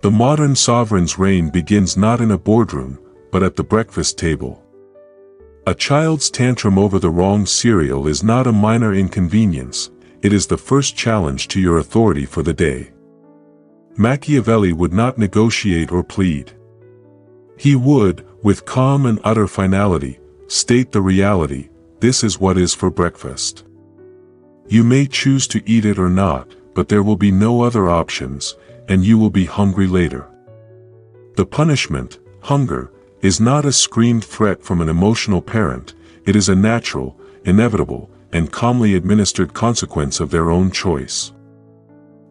The modern sovereign's reign begins not in a boardroom, but at the breakfast table. A child's tantrum over the wrong cereal is not a minor inconvenience, it is the first challenge to your authority for the day. Machiavelli would not negotiate or plead. He would, with calm and utter finality, state the reality: this is what is for breakfast. You may choose to eat it or not, but there will be no other options, and you will be hungry later. The punishment, hunger, is not a screamed threat from an emotional parent, it is a natural, inevitable, and calmly administered consequence of their own choice.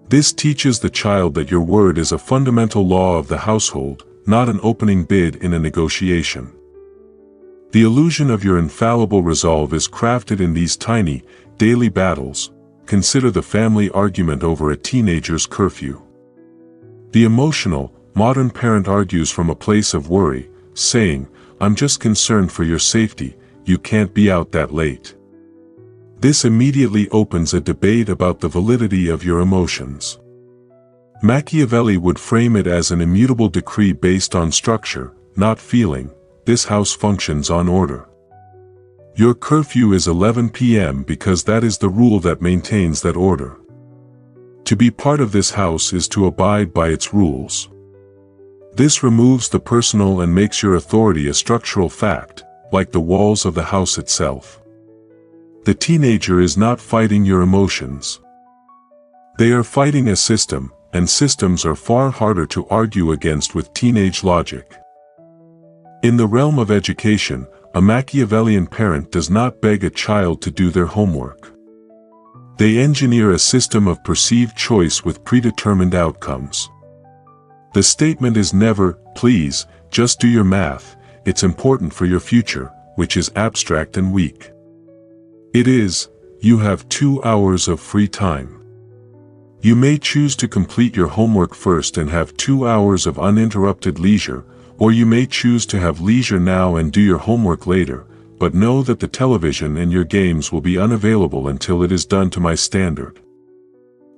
This teaches the child that your word is a fundamental law of the household, not an opening bid in a negotiation. The illusion of your infallible resolve is crafted in these tiny, daily battles. Consider the family argument over a teenager's curfew. The emotional, modern parent argues from a place of worry, saying, "I'm just concerned for your safety, you can't be out that late." This immediately opens a debate about the validity of your emotions. Machiavelli would frame it as an immutable decree based on structure, not feeling. This house functions on order. Your curfew is 11 p.m. because that is the rule that maintains that order. To be part of this house is to abide by its rules. This removes the personal and makes your authority a structural fact, like the walls of the house itself. The teenager is not fighting your emotions. They are fighting a system, and systems are far harder to argue against with teenage logic. In the realm of education, a Machiavellian parent does not beg a child to do their homework. They engineer a system of perceived choice with predetermined outcomes. The statement is never, "Please, just do your math, it's important for your future," which is abstract and weak. It is, "You have 2 hours of free time. You may choose to complete your homework first and have 2 hours of uninterrupted leisure, or you may choose to have leisure now and do your homework later, but know that the television and your games will be unavailable until it is done to my standard."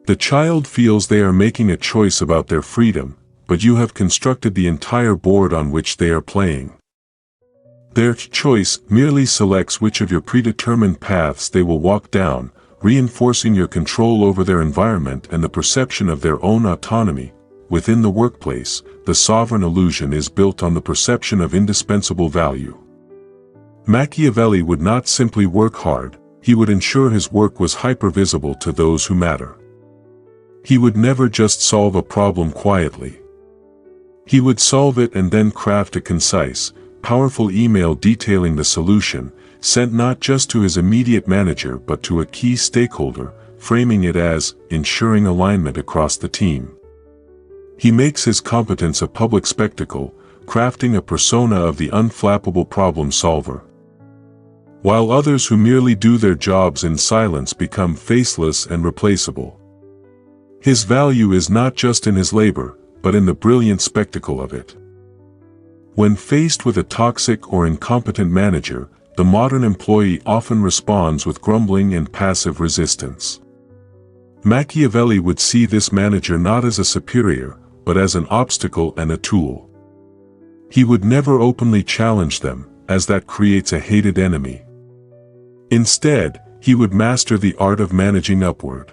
The child feels they are making a choice about their freedom, but you have constructed the entire board on which they are playing. Their choice merely selects which of your predetermined paths they will walk down, reinforcing your control over their environment and the perception of their own autonomy. Within the workplace, the sovereign illusion is built on the perception of indispensable value. Machiavelli would not simply work hard, he would ensure his work was hypervisible to those who matter. He would never just solve a problem quietly. He would solve it and then craft a concise, powerful email detailing the solution, sent not just to his immediate manager but to a key stakeholder, framing it as ensuring alignment across the team. He makes his competence a public spectacle, crafting a persona of the unflappable problem solver. While others who merely do their jobs in silence become faceless and replaceable. His value is not just in his labor, but in the brilliant spectacle of it. When faced with a toxic or incompetent manager, the modern employee often responds with grumbling and passive resistance. Machiavelli would see this manager not as a superior, but as an obstacle and a tool. He would never openly challenge them, as that creates a hated enemy. Instead, he would master the art of managing upward.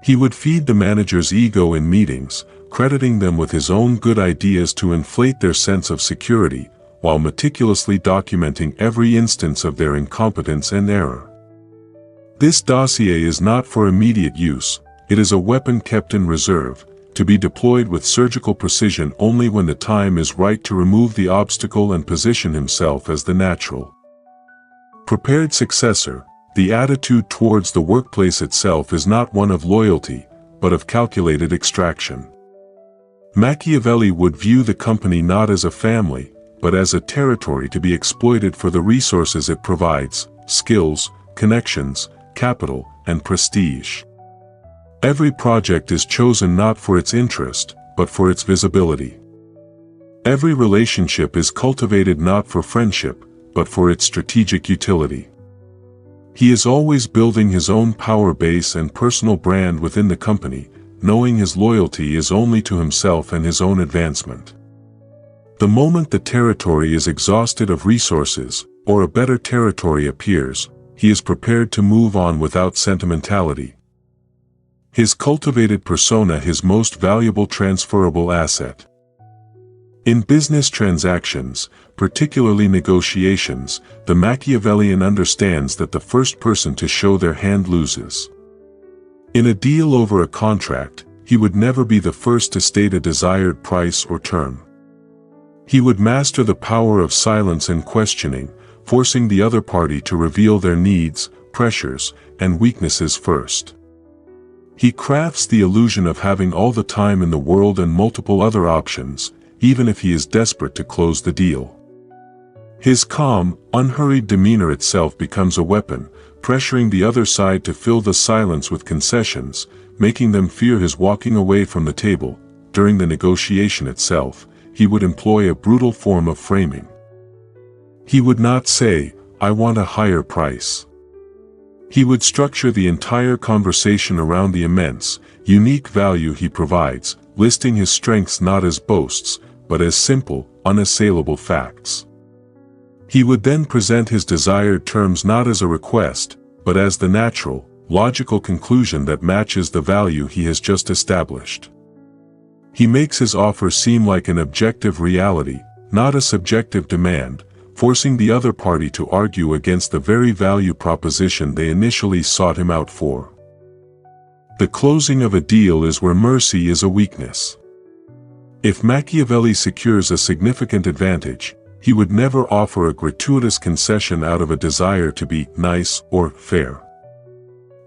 He would feed the manager's ego in meetings, crediting them with his own good ideas to inflate their sense of security, while meticulously documenting every instance of their incompetence and error. This dossier is not for immediate use, it is a weapon kept in reserve, to be deployed with surgical precision only when the time is right to remove the obstacle and position himself as the natural, prepared successor. The attitude towards the workplace itself is not one of loyalty, but of calculated extraction. Machiavelli would view the company not as a family, but as a territory to be exploited for the resources it provides: skills, connections, capital, and prestige. Every project is chosen not for its interest, but for its visibility. Every relationship is cultivated not for friendship, but for its strategic utility. He is always building his own power base and personal brand within the company, knowing his loyalty is only to himself and his own advancement. The moment the territory is exhausted of resources, or a better territory appears, he is prepared to move on without sentimentality. His cultivated persona his most valuable transferable asset. In business transactions, particularly negotiations, the Machiavellian understands that the first person to show their hand loses. In a deal over a contract, he would never be the first to state a desired price or term. He would master the power of silence and questioning, forcing the other party to reveal their needs, pressures, and weaknesses first. He crafts the illusion of having all the time in the world and multiple other options, even if he is desperate to close the deal. His calm, unhurried demeanor itself becomes a weapon, pressuring the other side to fill the silence with concessions, making them fear his walking away from the table. During the negotiation itself, he would employ a brutal form of framing. He would not say, "I want a higher price." He would structure the entire conversation around the immense, unique value he provides, listing his strengths not as boasts, but as simple, unassailable facts. He would then present his desired terms not as a request, but as the natural, logical conclusion that matches the value he has just established. He makes his offer seem like an objective reality, not a subjective demand, forcing the other party to argue against the very value proposition they initially sought him out for. The closing of a deal is where mercy is a weakness. If Machiavelli secures a significant advantage, he would never offer a gratuitous concession out of a desire to be nice or fair.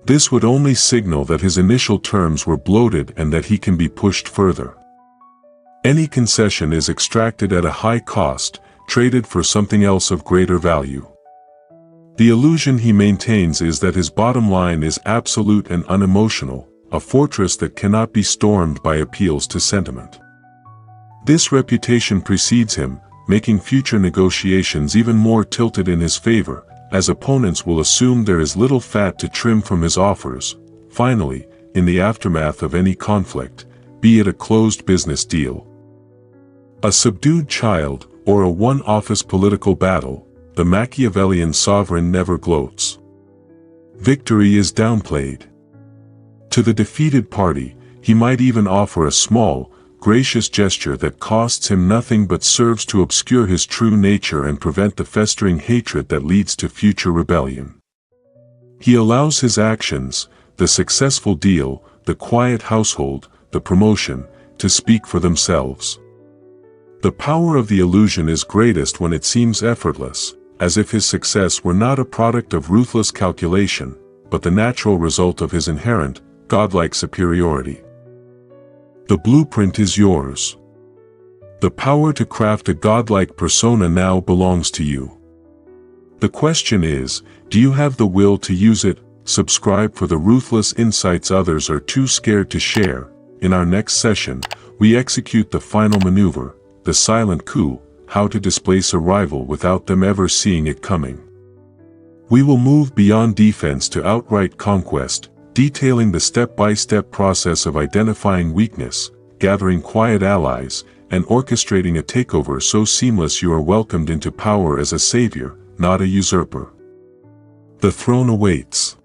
This would only signal that his initial terms were bloated and that he can be pushed further. Any concession is extracted at a high cost, traded for something else of greater value. The illusion he maintains is that his bottom line is absolute and unemotional, a fortress that cannot be stormed by appeals to sentiment. This reputation precedes him, making future negotiations even more tilted in his favor, as opponents will assume there is little fat to trim from his offers. Finally, in the aftermath of any conflict, be it a closed business deal, a subdued child, or a one-office political battle, the Machiavellian sovereign never gloats. Victory is downplayed. To the defeated party, he might even offer a small, gracious gesture that costs him nothing but serves to obscure his true nature and prevent the festering hatred that leads to future rebellion. He allows his actions, the successful deal, the quiet household, the promotion, to speak for themselves. The power of the illusion is greatest when it seems effortless, as if his success were not a product of ruthless calculation, but the natural result of his inherent, godlike superiority. The blueprint is yours. The power to craft a godlike persona now belongs to you. The question is, do you have the will to use it? Subscribe for the ruthless insights others are too scared to share. In our next session, we execute the final maneuver, the silent coup, how to displace a rival without them ever seeing it coming. We will move beyond defense to outright conquest, detailing the step-by-step process of identifying weakness, gathering quiet allies, and orchestrating a takeover so seamless you are welcomed into power as a savior, not a usurper. The throne awaits.